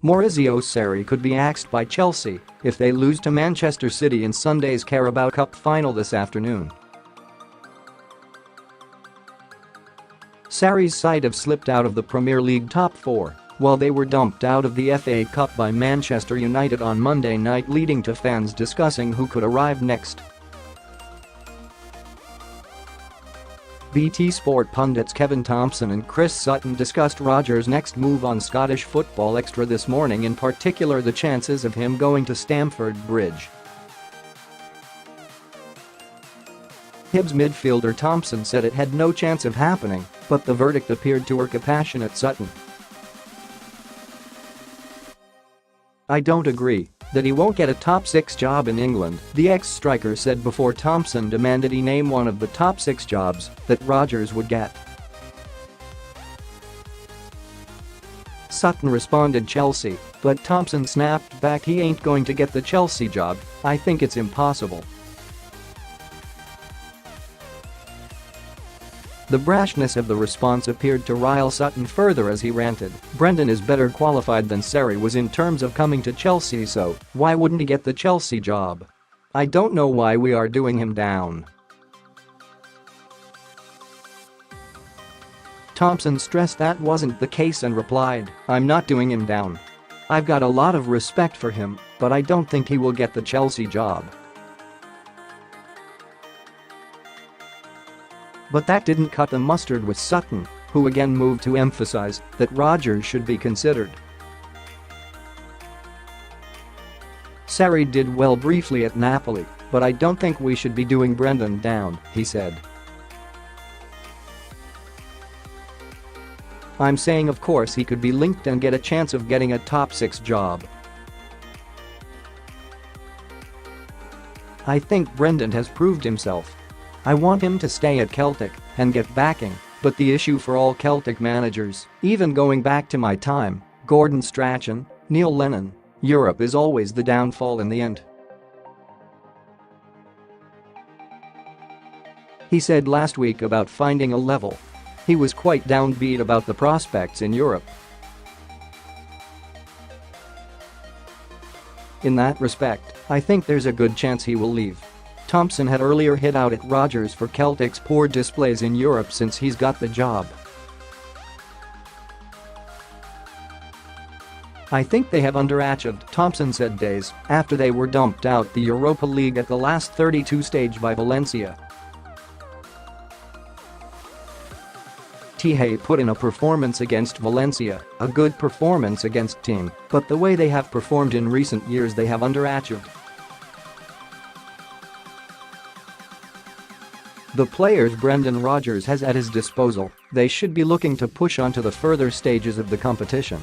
Maurizio Sarri could be axed by Chelsea if they lose to Manchester City in Sunday's Carabao Cup final this afternoon. Sarri's side have slipped out of the Premier League top four while they were dumped out of the FA Cup by Manchester United on Monday night, leading to fans discussing who could arrive next. BT Sport pundits Kevin Thompson and Chris Sutton discussed Rodgers' next move on Scottish Football Extra this morning, in particular the chances of him going to Stamford Bridge. Hibs midfielder Thompson said it had no chance of happening, but the verdict appeared to irk a passionate Sutton. "I don't agree that he won't get a top 6 job in England," the ex-striker said before Thompson demanded he name one of the top 6 jobs that Rodgers would get. Sutton responded Chelsea, but Thompson snapped back he ain't going to get the Chelsea job, "I think it's impossible." The brashness of the response appeared to rile Sutton further as he ranted, "Brendan is better qualified than Sarri was in terms of coming to Chelsea, so why wouldn't he get the Chelsea job? I don't know why we are doing him down." Thompson stressed that wasn't the case and replied, "I'm not doing him down. I've got a lot of respect for him, but I don't think he will get the Chelsea job." But that didn't cut the mustard with Sutton, who again moved to emphasise that Rodgers should be considered. "Sarri did well briefly at Napoli, but I don't think we should be doing Brendan down," he said. "I'm saying of course he could be linked and get a chance of getting a top 6 job. I think Brendan has proved himself. I want him to stay at Celtic and get backing, but the issue for all Celtic managers, even going back to my time, Gordon Strachan, Neil Lennon, Europe is always the downfall in the end." He said last week about finding a level. He was quite downbeat about the prospects in Europe. "In that respect, I think there's a good chance he will leave." Thompson had earlier hit out at Rodgers for Celtic's poor displays in Europe since he's got the job. "I think they have underachieved," Thompson said days after they were dumped out the Europa League at the last 32 stage by Valencia T. put in a performance against Valencia, a good performance against team, but the way they have performed in recent years they have underachieved. The players Brendan Rodgers has at his disposal, they should be looking to push on to the further stages of the competition.